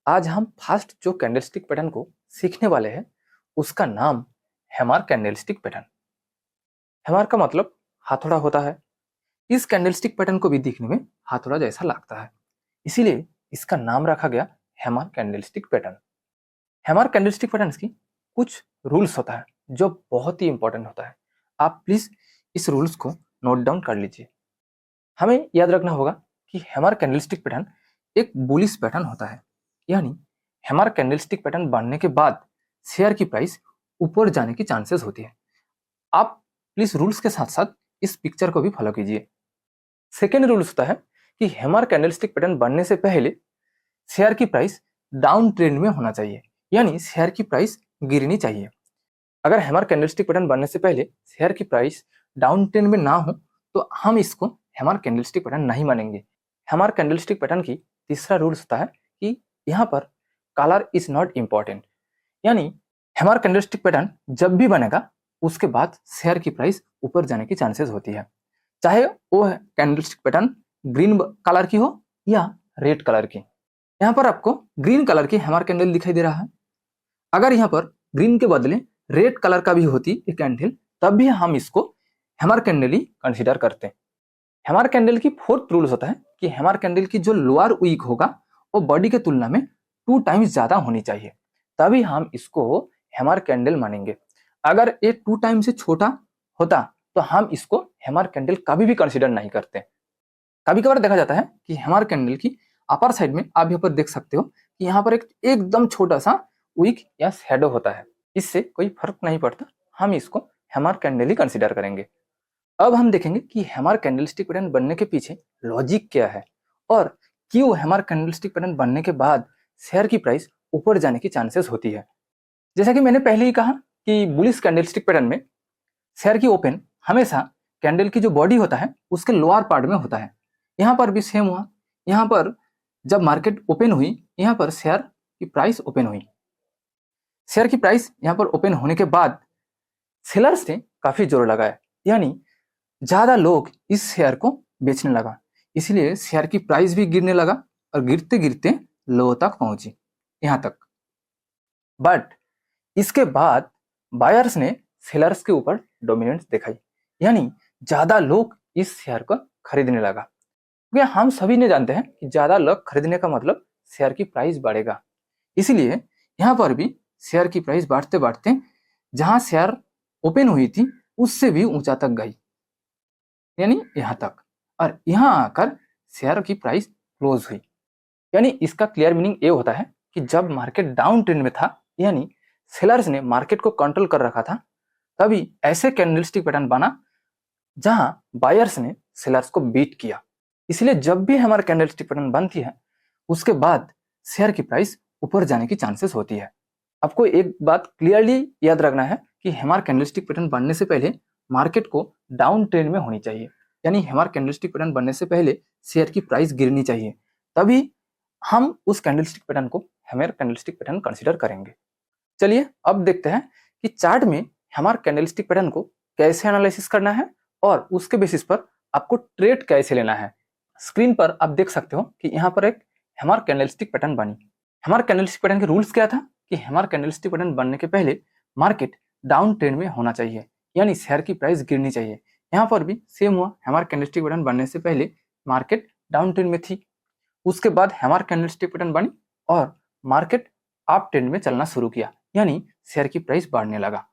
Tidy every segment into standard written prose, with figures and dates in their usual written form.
आज हम फर्स्ट जो कैंडलस्टिक पैटर्न को सीखने वाले हैं उसका नाम हैमर कैंडलस्टिक पैटर्न। हैमर का मतलब हथौड़ा होता है। इस कैंडलस्टिक पैटर्न को भी दिखने में हथौड़ा जैसा लगता है, इसीलिए इसका नाम रखा गया hammer candlestick pattern. Hammer candlestick pattern की कुछ रूल्स होता है जो बहुत ही इंपॉर्टेंट होता है। आप प्लीज इस रूल्स को नोट डाउन कर लीजिए। हमें याद रखना होगा कि हैमर कैंडलस्टिक पैटर्न एक बुलिश पैटर्न होता है, यानी हैमर कैंडलस्टिक पैटर्न बनने के बाद शेयर की प्राइस ऊपर जाने की चांसेस होती है। आप प्लीज रूल्स के साथ साथ इस पिक्चर को भी फॉलो कीजिए। सेकेंड रूल्स होता है कि हैमर कैंडलस्टिक पैटर्न बनने से पहले शेयर की प्राइस डाउन ट्रेंड में होना चाहिए, यानी शेयर की प्राइस गिरनी चाहिए। अगर हैमर कैंडलस्टिक पैटर्न बनने से पहले शेयर की प्राइस डाउन ट्रेंड में ना हो तो हम इसको हैमर कैंडलस्टिक पैटर्न नहीं मानेंगे। हैमर कैंडलस्टिक पैटर्न की तीसरा रूल्स होता है कि यहाँ पर कलर इज नॉट इम्पॉर्टेंट, यानी हैमर कैंडलस्टिक पैटर्न जब भी बनेगा उसके बाद शेयर की प्राइस ऊपर जाने की चांसेस होती है, चाहे वो कैंडलस्टिक पैटर्न ग्रीन कलर की हो या रेड कलर की। यहाँ पर आपको ग्रीन कलर की हैमर कैंडल दिखाई दे रहा है। अगर यहाँ पर ग्रीन के बदले रेड कलर का भी होती ये कैंडल, तब भी हम इसको हैमर कैंडल ही कंसीडर करते हैं। हैमर कैंडल की फोर्थ रूल्स होता है कि हैमर कैंडल की जो लोअर वीक होगा वो बॉडी के तुलना में 2 टाइम्स ज्यादा होनी चाहिए, तभी हम इसको हैमर कैंडल मानेंगे। अगर ये 2 टाइम से छोटा होता तो हम इसको हैमर कैंडल कभी भी कंसीडर नहीं करते। कभी कभार देखा जाता है कि हैमर कैंडल की अपर साइड में आप यहाँ पर देख सकते हो कि यहाँ पर एकदम छोटा सा विक या शैडो होता है। इससे कोई फर्क नहीं पड़ता, हम इसको हैमर कैंडल ही कंसीडर करेंगे। अब हम देखेंगे कि हैमर कैंडलस्टिक पैटर्न बनने के पीछे लॉजिक क्या है और क्यों हैमर कैंडलस्टिक पैटर्न बनने के बाद शेयर की प्राइस ऊपर जाने की चांसेस होती है। जैसा कि मैंने पहले ही कहा कि बुलिश कैंडलस्टिक पैटर्न में शेयर की ओपन हमेशा कैंडल की जो बॉडी होता है उसके लोअर पार्ट में होता है। यहाँ पर भी सेम हुआ। यहाँ पर जब मार्केट ओपन हुई, यहाँ पर शेयर की प्राइस ओपन हुई। शेयर की प्राइस यहाँ पर ओपन होने के बाद सेलर्स ने काफी जोर लगाया, यानी ज्यादा लोग इस शेयर को बेचने लगा, इसलिए शेयर की प्राइस भी गिरने लगा और गिरते गिरते लो तक पहुंची, यहां तक। बट इसके बाद बायर्स ने सेलर्स के ऊपर डोमिनेंस दिखाई, यानी ज्यादा लोग इस शेयर को खरीदने लगा। क्योंकि हम सभी ने जानते हैं कि ज्यादा लोग खरीदने का मतलब शेयर की प्राइस बढ़ेगा, इसलिए यहाँ पर भी शेयर की प्राइस बढ़ते बढ़ते जहां शेयर ओपन हुई थी उससे भी ऊंचा तक गई, यानी यहाँ तक, और यहाँ आकर शेयर की प्राइस क्लोज हुई। यानी इसका क्लियर मीनिंग ये होता है कि जब मार्केट डाउन ट्रेंड में था, यानी सेलर्स ने मार्केट को कंट्रोल कर रखा था, तभी ऐसे कैंडलस्टिक पैटर्न बना जहां बायर्स ने सेलर्स को बीट किया। इसलिए जब भी हमारा कैंडलस्टिक पैटर्न बनती है उसके बाद शेयर की प्राइस ऊपर जाने की चांसेस होती है। आपको एक बात क्लियरली याद रखना है कि हैमर कैंडलस्टिक पैटर्न बनने से पहले मार्केट को डाउन ट्रेंड में होनी चाहिए, यानी हैमर कैंडलस्टिक पैटर्न बनने से पहले शेयर की प्राइस गिरनी चाहिए, तभी हम उस कैंडलस्टिक पैटर्न को हैमर कैंडलस्टिक पैटर्न कंसीडर करेंगे। चलिए अब देखते हैं कि चार्ट में हैमर कैंडलस्टिक पैटर्न को कैसे एनालिसिस करना है और उसके बेसिस पर आपको ट्रेड कैसे लेना है। स्क्रीन पर आप देख सकते हो कि यहाँ पर एक हैमर कैंडलस्टिक पैटर्न बनी। हैमर कैंडलस्टिक पैटर्न के रूल्स क्या था कि हैमर कैंडलस्टिक पैटर्न बनने के पहले मार्केट डाउन ट्रेंड में होना चाहिए, यानी शेयर की प्राइस गिरनी चाहिए। यहाँ पर भी सेम हुआ, हैमर कैंडलस्टिक पैटर्न बनने से पहले मार्केट डाउन ट्रेंड में थी, उसके बाद हैमर कैंडलस्टिक पैटर्न बनी और मार्केट अप ट्रेंड में चलना शुरू किया, यानी शेयर की प्राइस बढ़ने लगा।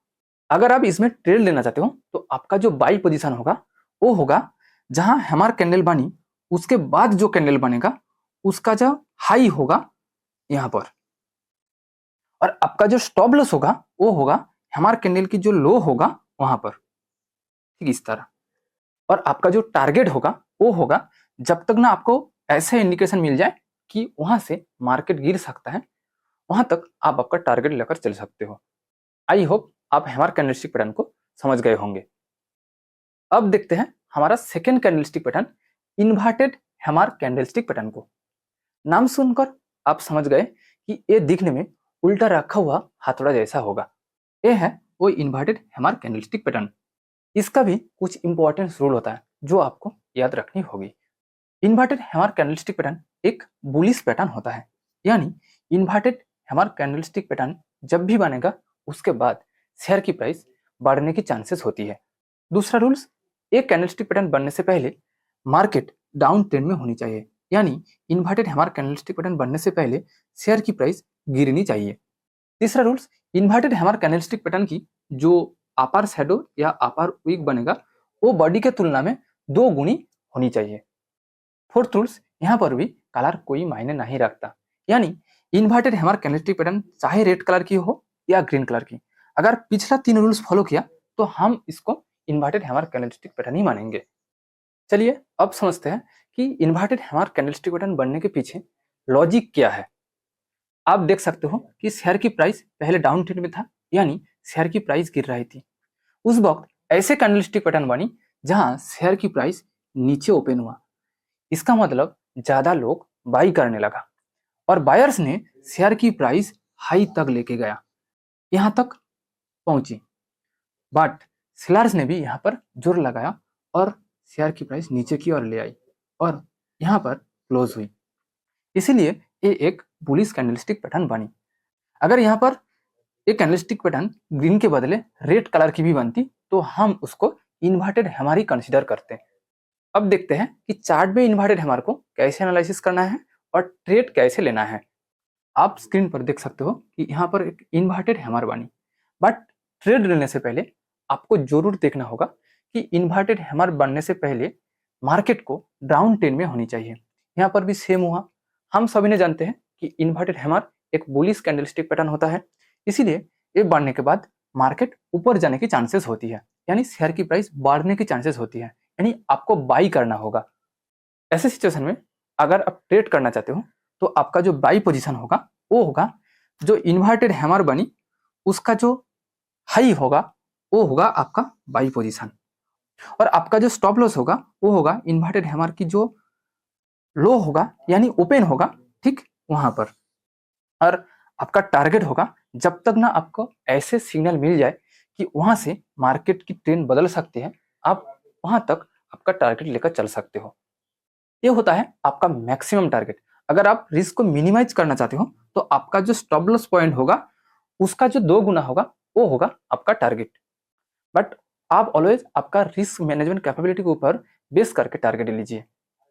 अगर आप इसमें ट्रेड लेना चाहते हो तो आपका जो बाई पोजीशन होगा वो होगा जहां हैमर कैंडल बनी उसके बाद जो कैंडल बनेगा उसका जो हाई होगा यहाँ पर, और आपका जो स्टॉप लॉस होगा वो होगा हैमर कैंडल की जो लो होगा वहां पर, ठीक इस तरह। और आपका जो टारगेट होगा वो होगा जब तक ना आपको ऐसा इंडिकेशन मिल जाए कि वहां से मार्केट गिर सकता है, वहां तक आप आपका टारगेट लेकर चल सकते हो। आई होप आप हैमर कैंडलस्टिक पैटर्न को समझ गए होंगे। अब देखते हैं हमारा second candlestick pattern, inverted hammer candlestick pattern को। नाम सुनकर आप समझ गए कि ये दिखने में उल्टा रखा हुआ हथौड़ा जैसा होगा। ये है वो इन्वर्टेड हैमर कैंडलस्टिक पैटर्न। इसका भी कुछ इंपॉर्टेंट रूल होता है जो आपको याद रखनी होगी। इन्वर्टेड हैमर कैंडलस्टिक पैटर्न एक बुलिश पैटर्न होता है, यानी इन्वर्टेड हैमर कैंडलस्टिक पैटर्न जब भी बनेगा उसके बाद शेयर की प्राइस बढ़ने की चांसेस होती है। दूसरा रूल्स, एक कैंडलस्टिक पैटर्न बनने से पहले मार्केट डाउन ट्रेंड में होनी चाहिए, यानी इन्वर्टेड हैमर कैंडलस्टिक पैटर्न बनने से पहले शेयर की प्राइस गिरनी चाहिए। तीसरा rules, inverted hammer candlestick pattern की जो अपर शैडो या अपर वीक बनेगा वो बॉडी के तुलना में 2 गुनी होनी चाहिए। फोर्थ रूल्स, यहाँ पर भी कलर कोई मायने नहीं रखता, यानी इन्वर्टेड हैमर कैंडलस्टिक पैटर्न चाहे रेड कलर की हो या ग्रीन कलर की, अगर पिछला 3 रूल्स फॉलो किया तो हम इसको इन्वर्टेड हैमर कैंडलस्टिक पैटर्न ही मानेंगे। चलिए अब समझते हैं कि इन्वर्टेड हैमर कैंडलस्टिक पैटर्न बनने के पीछे लॉजिक क्या है। आप देख सकते हो कि शेयर की प्राइस पहले डाउन ट्रेंड में था, यानी शेयर की प्राइस गिर रही थी। उस वक्त ऐसे कैंडलस्टिक पैटर्न बनी जहां शेयर की प्राइस नीचे ओपन हुआ, इसका मतलब ज्यादा लोग बाई करने लगा और बायर्स ने शेयर की प्राइस हाई तक लेके गया, यहां तक पहुंची, बट सेलर्स ने भी यहां पर जोर लगाया और शेयर की प्राइस नीचे की ओर ले आई और यहां पर क्लोज हुई, इसीलिए ये एक बुलिश कैंडलस्टिक पैटर्न बनी। अगर यहाँ पर एक कैंडलस्टिक पैटर्न ग्रीन के बदले रेड कलर की भी बनती तो हम उसको इन्वर्टेड हैमर ही कंसीडर करते हैं। अब देखते हैं कि चार्ट में इन्वर्टेड हैमर को कैसे एनालिसिस करना है और ट्रेड कैसे लेना है। आप स्क्रीन पर देख सकते हो कि यहाँ पर एक इन्वर्टेड हैमर बनी, बट ट्रेड लेने से पहले आपको जरूर देखना होगा कि इन्वर्टेड हैमर बनने से पहले मार्केट को डाउन ट्रेंड में होनी चाहिए। यहाँ पर भी सेम हुआ। हम सभी ने जानते हैं कि इन्वर्टेड हैमर एक बुलिश कैंडलस्टिक पैटर्न होता है, इसीलिए ये बढ़ने के बाद मार्केट ऊपर जाने की चांसेस होती है, यानी शेयर की प्राइस बढ़ने की चांसेस होती है, यानी आपको बाई करना होगा। ऐसे सिचुएशन में अगर आप ट्रेड करना चाहते हो तो आपका जो बाई पोजीशन होगा वो होगा जो इन्वर्टेड हैमर बनी उसका जो हाई होगा वो होगा आपका बाई पोजीशन, और आपका जो स्टॉप लॉस होगा वो होगा इन्वर्टेड हैमर की जो लो होगा यानी ओपन होगा, ठीक वहां पर। और आपका टारगेट होगा जब तक ना आपको ऐसे सिग्नल मिल जाए कि वहां से मार्केट की ट्रेंड बदल सकती है, आप वहां तक आपका टारगेट लेकर चल सकते हो। ये होता है आपका मैक्सिमम टारगेट। अगर आप रिस्क को मिनिमाइज करना चाहते हो तो आपका जो स्टॉप लॉस पॉइंट होगा उसका जो 2 गुना होगा वो होगा आपका टारगेट। बट आप ऑलवेज आपका रिस्क मैनेजमेंट कैपेबिलिटी के ऊपर बेस करके टारगेट लीजिए,